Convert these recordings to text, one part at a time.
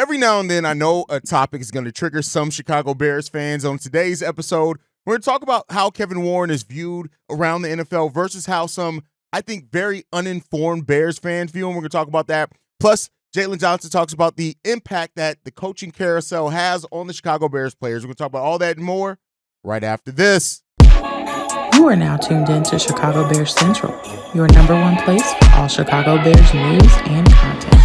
Every now and then, I know a topic is going to trigger some Chicago Bears fans. On today's episode, we're going to talk about how Kevin Warren is viewed around the NFL versus how some, I think, very uninformed Bears fans view him. We're going to talk about that. Plus, Jaylen Johnson talks about the impact that the coaching carousel has on the Chicago Bears players. We're going to talk about all that and more right after this. You are now tuned in to Chicago Bears Central, your number one place for all Chicago Bears news and content.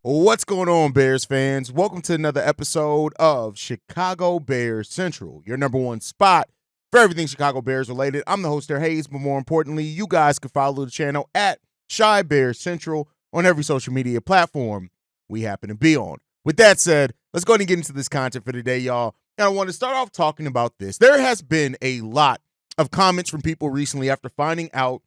What's going on, Bears fans? Welcome to another episode of Chicago Bears Central, your number one spot for everything Chicago Bears related. I'm the host there, Hayes, but more importantly, you guys can follow the channel at Chi Bears Central on every social media platform we happen to be on. With that said, let's go ahead and get into this content for today, y'all. And I want to start off talking about this. There has been a lot of comments from people recently after finding out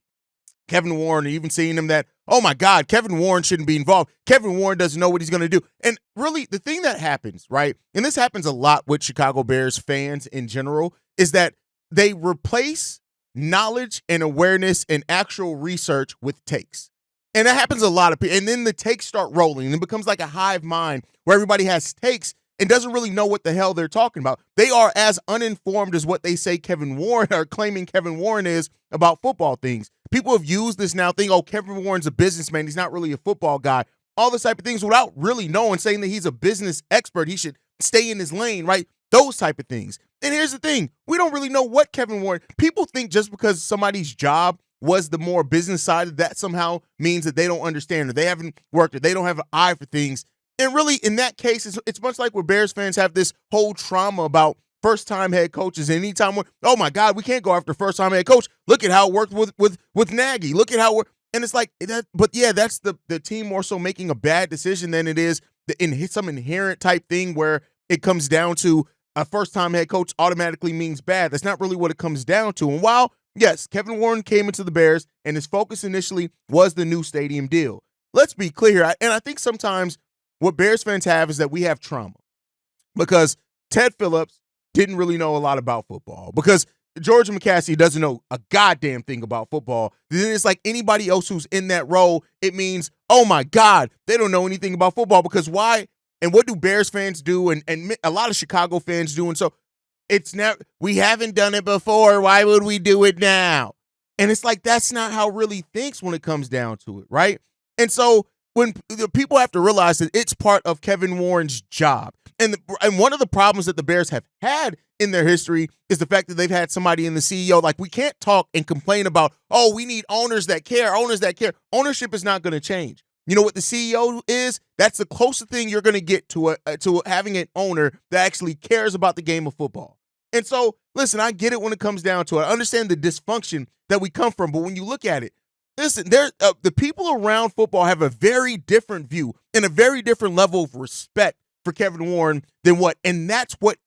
Kevin Warren, or even seeing him that, oh my God, Kevin Warren shouldn't be involved. Kevin Warren doesn't know what he's going to do. And really, the thing that happens, right, and this happens a lot with Chicago Bears fans in general, is that they replace knowledge and awareness and actual research with takes. And that happens a lot of people. And then the takes start rolling, and it becomes like a hive mind where everybody has takes and doesn't really know what the hell they're talking about. They are as uninformed as what they say Kevin Warren or claiming Kevin Warren is about football things. People have used this now thing, oh, Kevin Warren's a businessman. He's not really a football guy. All this type of things without really knowing, saying that he's a business expert. He should stay in his lane, right? Those type of things. And here's the thing. We don't really know what Kevin Warren, people think just because somebody's job was the more business side, that somehow means that they don't understand or they haven't worked or they don't have an eye for things. And really, in that case, it's much like where Bears fans have this whole trauma about first-time head coaches. Anytime, oh my God, we can't go after first-time head coach. Look at how it worked with Nagy. Look at how and it's like that. But yeah, that's the team more so making a bad decision than it is some inherent type thing where it comes down to a first-time head coach automatically means bad. That's not really what it comes down to. And while yes, Kevin Warren came into the Bears and his focus initially was the new stadium deal. Let's be clear, and I think sometimes what Bears fans have is that we have trauma because Ted Phillips didn't really know a lot about football, because George McCaskey doesn't know a goddamn thing about football. Then it's like anybody else who's in that role, it means, oh my God, they don't know anything about football. Because why? And what do Bears fans do? And a lot of Chicago fans do. And so it's now, we haven't done it before. Why would we do it now? And it's like, that's not how really thinks when it comes down to it, right? And so when the people have to realize that it's part of Kevin Warren's job. And one of the problems that the Bears have had in their history is the fact that they've had somebody in the CEO, like, we can't talk and complain about, oh, we need owners that care. Ownership is not going to change. You know what the CEO is? That's the closest thing you're going to get to having an owner that actually cares about the game of football. And so, listen, I get it when it comes down to it. I understand the dysfunction that we come from, but when you look at it, listen, the people around football have a very different view and a very different level of respect for Kevin Warren than and that's what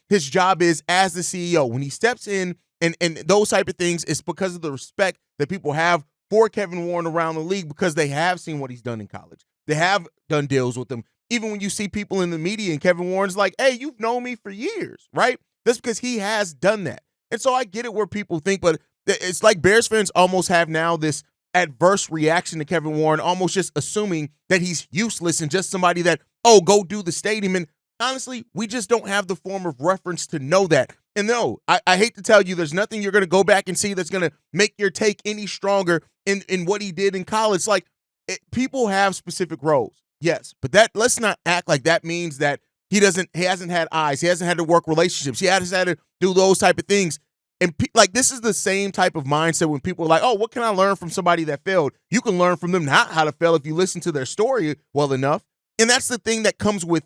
his job is as the CEO. When he steps in and those type of things, it's because of the respect that people have for Kevin Warren around the league, because they have seen what he's done in college. They have done deals with him. Even when you see people in the media and Kevin Warren's like, hey, you've known me for years, right? That's because he has done that. And so I get it where people think, but it's like Bears fans almost have now this adverse reaction to Kevin Warren, almost just assuming that he's useless and just somebody that, oh, go do the stadium. And honestly, we just don't have the form of reference to know that. And no, I hate to tell you, there's nothing you're going to go back and see that's going to make your take any stronger in what he did in college. Like, people have specific roles, yes, but let's not act like that means that he hasn't had eyes, he hasn't had to work relationships, he hasn't had to do those type of things. And like, this is the same type of mindset when people are like, oh, what can I learn from somebody that failed? You can learn from them not how to fail if you listen to their story well enough. And that's the thing that comes with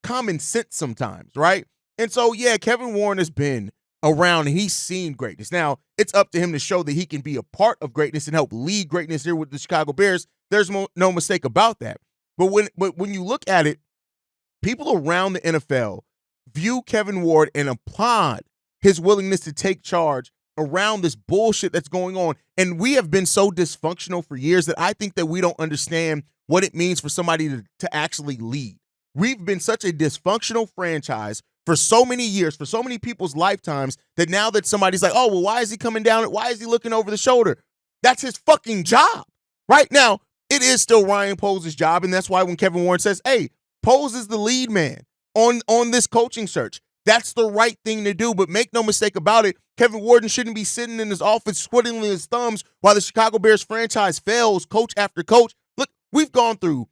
common sense sometimes, right? And so, yeah, Kevin Warren has been around and he's seen greatness. Now, it's up to him to show that he can be a part of greatness and help lead greatness here with the Chicago Bears. There's no mistake about that. But when you look at it, people around the NFL view Kevin Warren and applaud his willingness to take charge around this bullshit that's going on. And we have been so dysfunctional for years that I think that we don't understand what it means for somebody to actually lead. We've been such a dysfunctional franchise for so many years, for so many people's lifetimes, that now that somebody's like, oh, well, why is he coming down? Why is he looking over the shoulder? That's his fucking job. Right now, it is still Ryan Poles' job, and that's why when Kevin Warren says, hey, Poles is the lead man on this coaching search, that's the right thing to do. But make no mistake about it, Kevin Warren shouldn't be sitting in his office twiddling his thumbs while the Chicago Bears franchise fails coach after coach. Look, we've gone through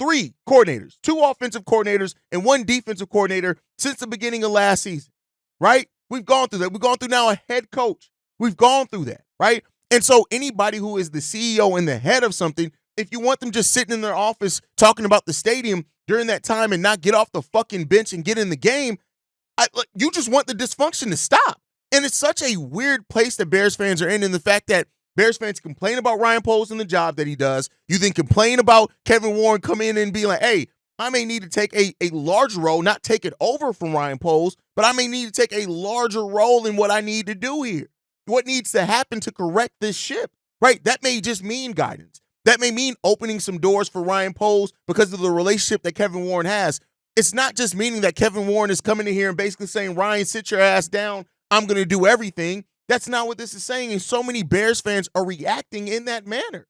3 coordinators, 2 offensive coordinators, and 1 defensive coordinator since the beginning of last season, right? We've gone through that. We've gone through now a head coach. We've gone through that, right? And so anybody who is the CEO and the head of something, if you want them just sitting in their office talking about the stadium during that time and not get off the fucking bench and get in the game, you just want the dysfunction to stop. And it's such a weird place that Bears fans are in the fact that Bears fans complain about Ryan Poles and the job that he does. You then complain about Kevin Warren coming in and be like, hey, I may need to take a larger role, not take it over from Ryan Poles, but I may need to take a larger role in what I need to do here. What needs to happen to correct this ship, right? That may just mean guidance. That may mean opening some doors for Ryan Poles because of the relationship that Kevin Warren has. It's not just meaning that Kevin Warren is coming in here and basically saying, Ryan, sit your ass down. I'm going to do everything. That's not what this is saying. And so many Bears fans are reacting in that manner.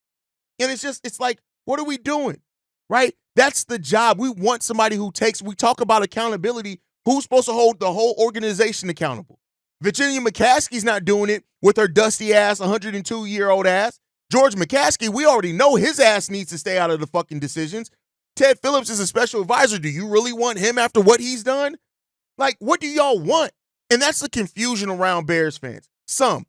And it's like, what are we doing? Right? That's the job. We want somebody who we talk about accountability. Who's supposed to hold the whole organization accountable? Virginia McCaskey's not doing it with her dusty ass, 102-year-old ass. George McCaskey, we already know his ass needs to stay out of the fucking decisions. Ted Phillips is a special advisor. Do you really want him after what he's done? Like, what do y'all want? And that's the confusion around Bears fans. Some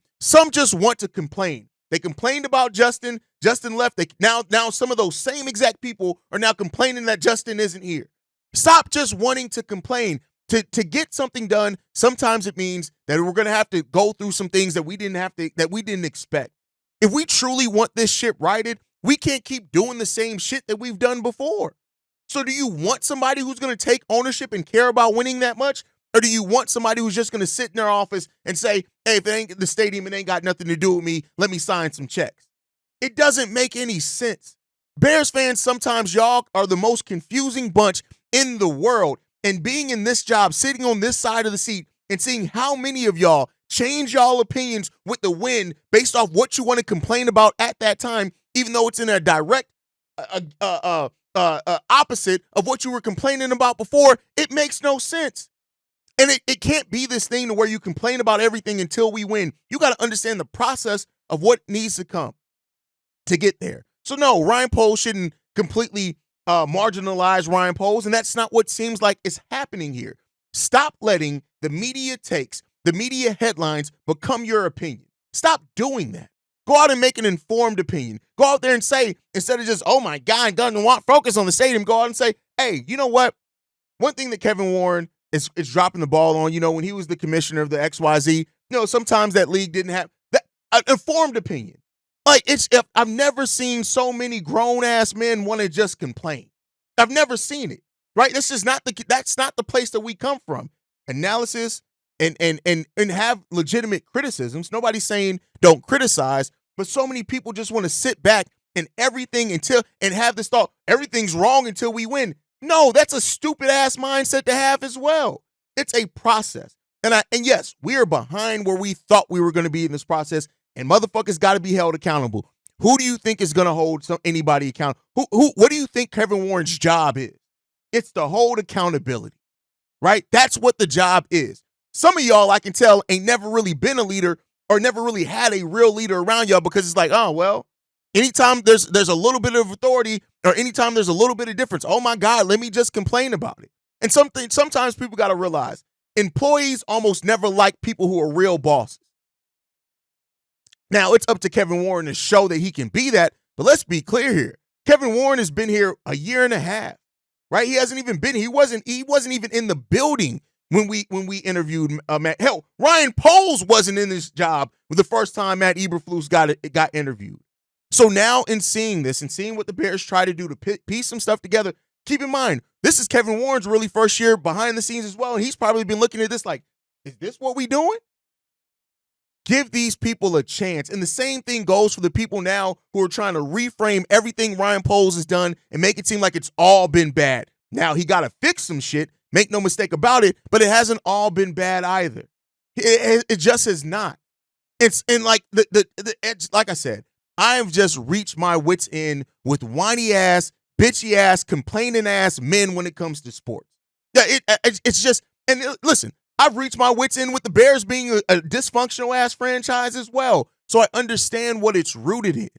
just want to complain. They complained about Justin. Justin left. Now some of those same exact people are now complaining that Justin isn't here. Stop just wanting to complain. To get something done, sometimes it means that we're going to have to go through some things that we didn't expect. If we truly want this ship righted, we can't keep doing the same shit that we've done before. So do you want somebody who's going to take ownership and care about winning that much? Or do you want somebody who's just going to sit in their office and say, hey, if it ain't the stadium, it ain't got nothing to do with me, let me sign some checks? It doesn't make any sense. Bears fans, sometimes y'all are the most confusing bunch in the world. And being in this job, sitting on this side of the seat and seeing how many of y'all change y'all opinions with the win based off what you want to complain about at that time, even though it's in a direct opposite of what you were complaining about before, it makes no sense. And it can't be this thing to where you complain about everything until we win. You got to understand the process of what needs to come to get there. So no, Ryan Poles shouldn't completely marginalize Ryan Poles, and that's not what seems like is happening here. Stop letting the media takes, the media headlines become your opinion. Stop doing that. Go out and make an informed opinion. Go out there and say, instead of just, oh my God, doesn't want focus on the stadium, go out and say, hey, you know what? One thing that Kevin Warren is dropping the ball on, when he was the commissioner of the XYZ, sometimes that league didn't have that informed opinion. Like, I've never seen so many grown-ass men want to just complain. I've never seen it, right? That's not the place that we come from. Analysis and have legitimate criticisms. Nobody's saying don't criticize, but so many people just want to sit back and have this thought, everything's wrong until we win. No, that's a stupid-ass mindset to have as well. It's a process. And yes, we are behind where we thought we were going to be in this process, and motherfuckers got to be held accountable. Who do you think is going to hold anybody accountable? What do you think Kevin Warren's job is? It's to hold accountability, right? That's what the job is. Some of y'all, I can tell, ain't never really been a leader or never really had a real leader around y'all because it's like, oh, well, anytime there's a little bit of authority or anytime there's a little bit of difference, oh, my God, let me just complain about it. And sometimes people got to realize employees almost never like people who are real bosses. Now, it's up to Kevin Warren to show that he can be that, but let's be clear here. Kevin Warren has been here a year and a half, right? He hasn't even been. He wasn't even in the building when we interviewed Matt. Hell, Ryan Poles wasn't in this job the first time Matt Eberflus got interviewed. So now in seeing this and seeing what the Bears try to do to piece some stuff together, keep in mind, this is Kevin Warren's really first year behind the scenes as well, and he's probably been looking at this like, is this what we doing? Give these people a chance. And the same thing goes for the people now who are trying to reframe everything Ryan Poles has done and make it seem like it's all been bad. Now, he got to fix some shit, make no mistake about it, but it hasn't all been bad either. It just has not. It's in like like I said, I have just reached my wits end with whiny ass, bitchy ass, complaining ass men when it comes to sports. Yeah, it's just, and listen, I've reached my wits end with the Bears being a dysfunctional ass franchise as well. So I understand what it's rooted in.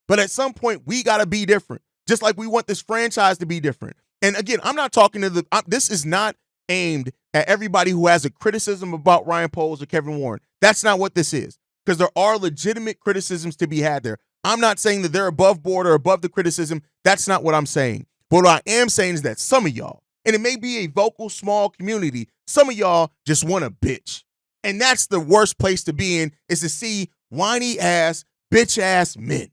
But at some point, we got to be different, just like we want this franchise to be different. And again, I'm not talking to this is not aimed at everybody who has a criticism about Ryan Poles or Kevin Warren. That's not what this is, because there are legitimate criticisms to be had there. I'm not saying that they're above board or above the criticism. That's not what I'm saying. But what I am saying is that some of y'all, and it may be a vocal, small community, some of y'all just want to bitch. And that's the worst place to be in, is to see whiny ass, bitch ass men.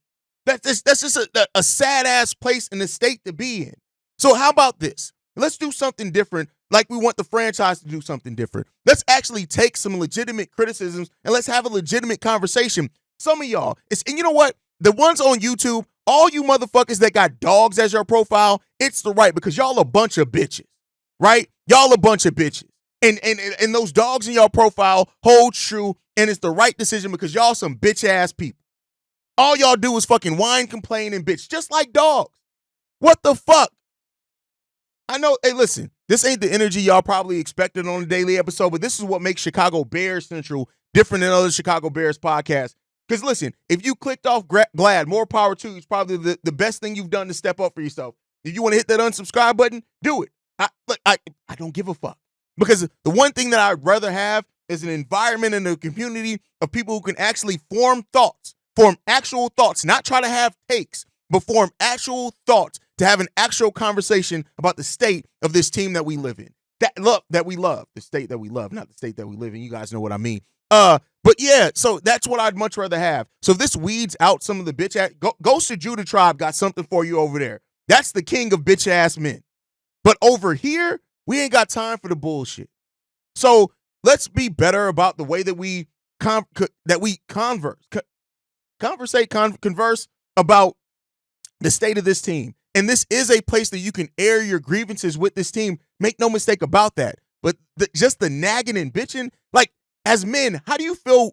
That's just a sad ass place in the state to be in. So how about this? Let's do something different, like we want the franchise to do something different. Let's actually take some legitimate criticisms and let's have a legitimate conversation. Some of y'all, and you know what? The ones on YouTube, all you motherfuckers that got dogs as your profile, it's the right, because y'all a bunch of bitches, right? Y'all a bunch of bitches. And those dogs in your profile hold true, and it's the right decision because y'all some bitch ass people. All y'all do is fucking whine, complain, and bitch, just like dogs. What the fuck? I know, hey, listen, this ain't the energy y'all probably expected on a daily episode, but this is what makes Chicago Bears Central different than other Chicago Bears podcasts. Because listen, if you clicked off Glad, more power to you. It's probably the best thing you've done to step up for yourself. If you want to hit that unsubscribe button, do it. I don't give a fuck. Because the one thing that I'd rather have is an environment and a community of people who can actually form actual thoughts, not try to have takes, but form actual thoughts to have an actual conversation about the state of this team that we live in. That we love. The state that we love, not the state that we live in. You guys know what I mean. But yeah, so that's what I'd much rather have. So if this weeds out some of the bitch ass, Ghost of Judah Tribe got something for you over there. That's the king of bitch ass men. But over here, we ain't got time for the bullshit. So let's be better about the way that we converse about the state of this team. And this is a place that you can air your grievances with this team. Make no mistake about that. But just the nagging and bitching, like, as men, how do you feel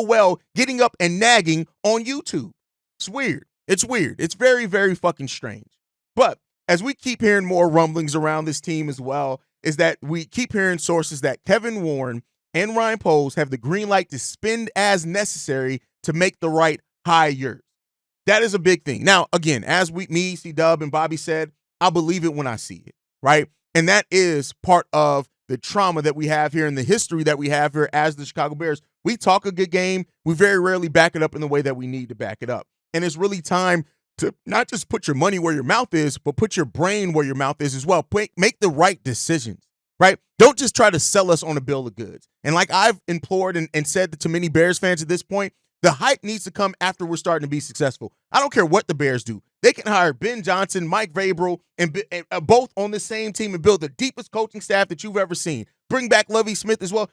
well getting up and nagging on YouTube? It's weird. It's very, very fucking strange. But as we keep hearing more rumblings around this team as well, is that we keep hearing sources that Kevin Warren and Ryan Poles have the green light to spend as necessary to make the right hires. That is a big thing. Now, again, as me, C-Dub, and Bobby said, I'll believe it when I see it, right? And that is part of the trauma that we have here and the history that we have here as the Chicago Bears. We talk a good game. We very rarely back it up in the way that we need to back it up. And it's really time to not just put your money where your mouth is, but put your brain where your mouth is as well. Make the right decisions, right? Don't just try to sell us on a bill of goods. And like I've implored and said to many Bears fans at this point, the hype needs to come after we're starting to be successful. I don't care what the Bears do. They can hire Ben Johnson, Mike Vrabel, and both on the same team and build the deepest coaching staff that you've ever seen. Bring back Lovie Smith as well.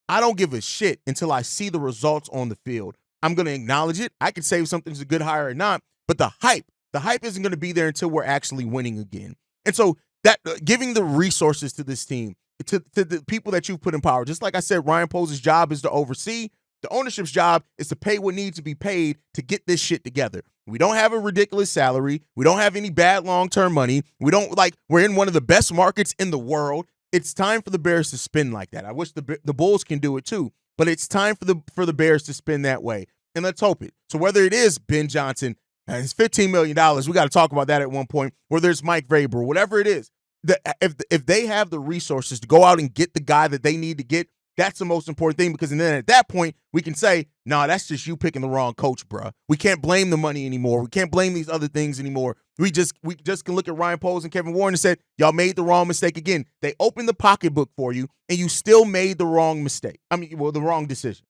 I don't give a shit until I see the results on the field. I'm going to acknowledge it. I can say if something's a good hire or not, but the hype isn't going to be there until we're actually winning again. And so that giving the resources to this team, to the people that you've put in power, just like I said, Ryan Poles' job is to oversee. The ownership's job is to pay what needs to be paid to get this shit together. We don't have a ridiculous salary. We don't have any bad long-term money. We're in one of the best markets in the world. It's time for the Bears to spin like that. I wish the Bulls can do it too, but it's time for the Bears to spin that way. And let's hope it. So whether it is Ben Johnson, it's $15 million. We got to talk about that at one point. Whether it's Mike Vrabel, whatever it is, if they have the resources to go out and get the guy that they need to get, that's the most important thing, because then at that point, we can say, nah, that's just you picking the wrong coach, bruh. We can't blame the money anymore. We can't blame these other things anymore. We just can look at Ryan Poles and Kevin Warren and said, y'all made the wrong mistake again. They opened the pocketbook for you, and you still made the wrong mistake. The wrong decision.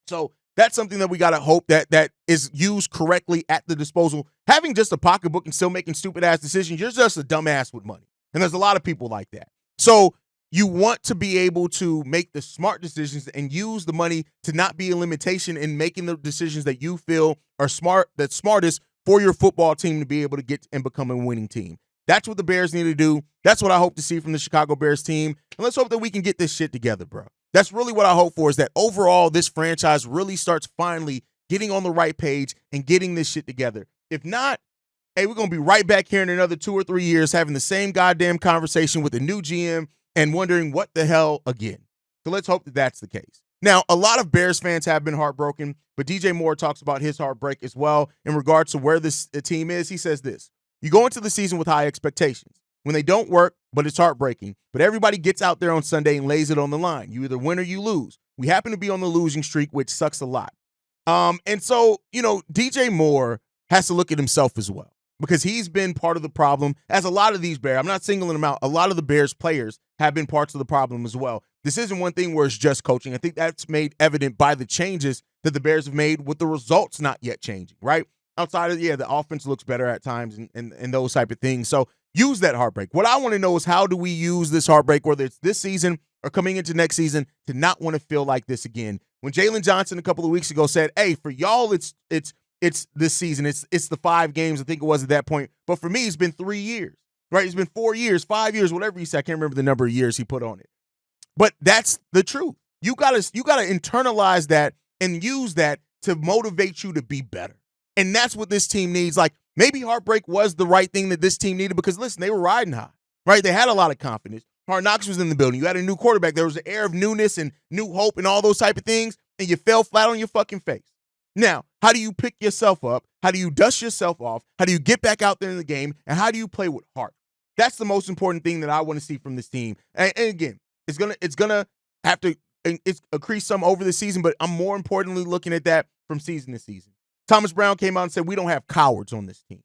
So that's something that we got to hope that is used correctly at the disposal. Having just a pocketbook and still making stupid-ass decisions, you're just a dumbass with money. And there's a lot of people like that. So You want to be able to make the smart decisions and use the money to not be a limitation in making the decisions that you feel are that's smartest for your football team to be able to get and become a winning team. That's what the Bears need to do. That's what I hope to see from the Chicago Bears team. And let's hope that we can get this shit together, bro. That's really what I hope for, is that overall this franchise really starts finally getting on the right page and getting this shit together. If not, hey, we're going to be right back here in another 2 or 3 years having the same goddamn conversation with a new GM and wondering what the hell again. So let's hope that that's the case. Now, a lot of Bears fans have been heartbroken, but DJ Moore talks about his heartbreak as well in regards to where this team is. He says this: you go into the season with high expectations. When they don't work, but it's heartbreaking. But everybody gets out there on Sunday and lays it on the line. You either win or you lose. We happen to be on the losing streak, which sucks a lot. And so, DJ Moore has to look at himself as well, because he's been part of the problem, as a lot of these Bears. I'm not singling them out. A lot of the Bears players have been parts of the problem as well. This isn't one thing where it's just coaching. I think that's made evident by the changes that the Bears have made with the results not yet changing, right? Outside of, the offense looks better at times and those type of things. So use that heartbreak. What I want to know is, how do we use this heartbreak, whether it's this season or coming into next season, to not want to feel like this again? When Jaylen Johnson a couple of weeks ago said, hey, for y'all, it's this season. It's the 5 games, I think it was at that point. But for me, it's been 3 years, right? It's been 4 years, 5 years, whatever he said. I can't remember the number of years he put on it. But that's the truth. You gotta internalize that and use that to motivate you to be better. And that's what this team needs. Like, maybe heartbreak was the right thing that this team needed, because, listen, they were riding high, right? They had a lot of confidence. Hard Knocks was in the building. You had a new quarterback. There was an air of newness and new hope and all those type of things, and you fell flat on your fucking face. Now, how do you pick yourself up? How do you dust yourself off? How do you get back out there in the game? And how do you play with heart? That's the most important thing that I want to see from this team. And again, it's gonna have to increase some over the season, but I'm more importantly looking at that from season to season. Thomas Brown came out and said, we don't have cowards on this team.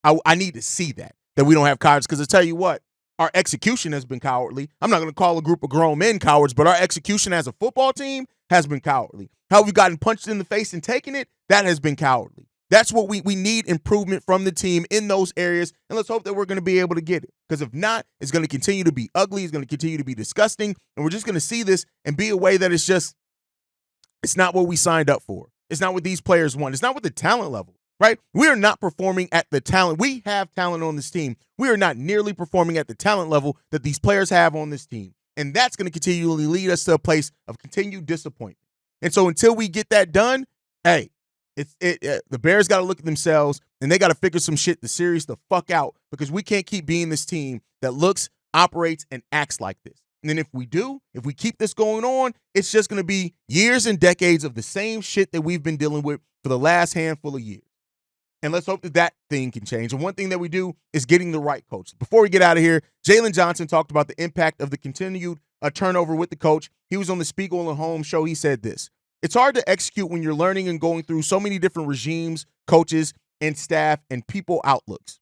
I need to see that we don't have cowards, because I tell you what, our execution has been cowardly. I'm not going to call a group of grown men cowards, but our execution as a football team has been cowardly. How we've gotten punched in the face and taken it, that has been cowardly. That's what we need, improvement from the team in those areas, and let's hope that we're going to be able to get it. Because if not, it's going to continue to be ugly. It's going to continue to be disgusting, and we're just going to see this and be a way that it's not what we signed up for. It's not what these players want. It's not what the talent level, right? We are not performing at the talent. We have talent on this team. We are not nearly performing at the talent level that these players have on this team, and that's going to continually lead us to a place of continued disappointment. And so until we get that done, hey, the Bears got to look at themselves, and they got to figure some shit, the series, the fuck out, because we can't keep being this team that looks, operates, and acts like this. And then if we keep this going on, it's just going to be years and decades of the same shit that we've been dealing with for the last handful of years. And let's hope that thing can change. And one thing that we do is getting the right coach. Before we get out of here, Jaylen Johnson talked about the impact of the continued turnover with the coach. He was on the Spiegel and Holmes show. He said this: it's hard to execute when you're learning and going through so many different regimes, coaches, and staff, and people's outlooks.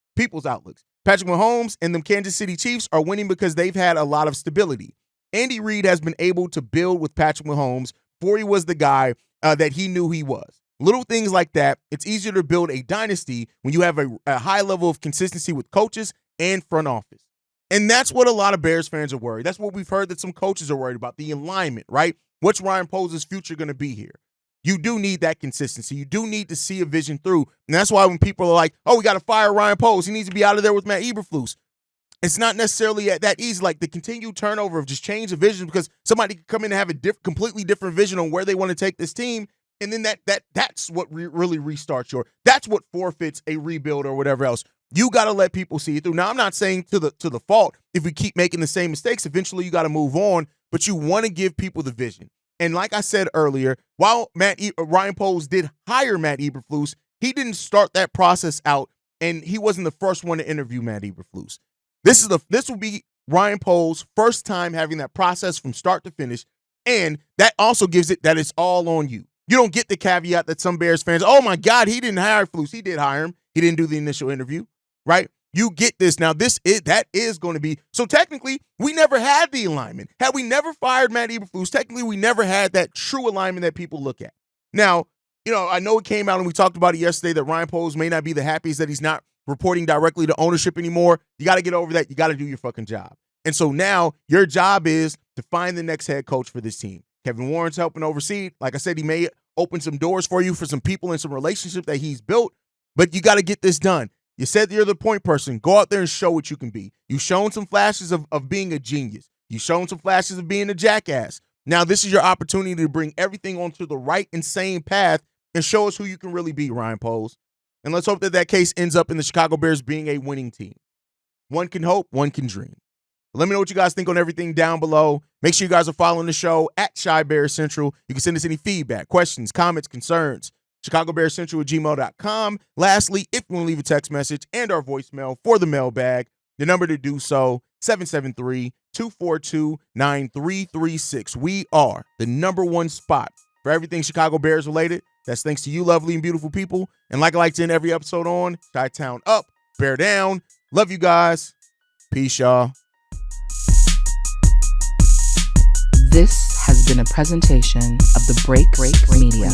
Patrick Mahomes and the Kansas City Chiefs are winning because they've had a lot of stability. Andy Reid has been able to build with Patrick Mahomes before he was the guy that he knew he was. Little things like that, it's easier to build a dynasty when you have a high level of consistency with coaches and front office. And that's what a lot of Bears fans are worried. That's what we've heard that some coaches are worried about, the alignment, right? What's Ryan Poles' future going to be here? You do need that consistency. You do need to see a vision through. And that's why when people are like, oh, we got to fire Ryan Poles, he needs to be out of there with Matt Eberflus. It's not necessarily that easy. Like, the continued turnover of just change of vision, because somebody can come in and have a completely different vision on where they want to take this team. And then that's what really restarts that's what forfeits a rebuild or whatever else. You got to let people see it through. Now, I'm not saying to the fault, if we keep making the same mistakes, eventually you got to move on, but you want to give people the vision. And like I said earlier, while Ryan Poles did hire Matt Eberflus, he didn't start that process out, and he wasn't the first one to interview Matt Eberflus. This will be Ryan Poles' first time having that process from start to finish, and that also gives it that it's all on you. You don't get the caveat that some Bears fans, oh my God, he didn't hire Flus. He did hire him. He didn't do the initial interview, right? You get this. Now, that is going to be, so technically, we never had the alignment. Had we never fired Matt Eberflus, technically, we never had that true alignment that people look at. Now, I know it came out and we talked about it yesterday that Ryan Poles may not be the happiest that he's not reporting directly to ownership anymore. You got to get over that. You got to do your fucking job. And so now your job is to find the next head coach for this team. Kevin Warren's helping oversee. Like I said, he may open some doors for you for some people and some relationships that he's built, but you got to get this done. You said you're the point person. Go out there and show what you can be. You've shown some flashes of being a genius. You've shown some flashes of being a jackass. Now this is your opportunity to bring everything onto the right and same path and show us who you can really be, Ryan Poles. And let's hope that that case ends up in the Chicago Bears being a winning team. One can hope, one can dream. Let me know what you guys think on everything down below. Make sure you guys are following the show at Chi Bears Central. You can send us any feedback, questions, comments, concerns. ChicagoBearsCentral@gmail.com. Lastly, if you want to leave a text message and our voicemail for the mailbag, the number to do so, 773-242-9336. We are the #1 spot for everything Chicago Bears related. That's thanks to you, lovely and beautiful people. And like I like to end every episode on, Chi-Town up, Bear down. Love you guys. Peace, y'all. This has been a presentation of the Break Media.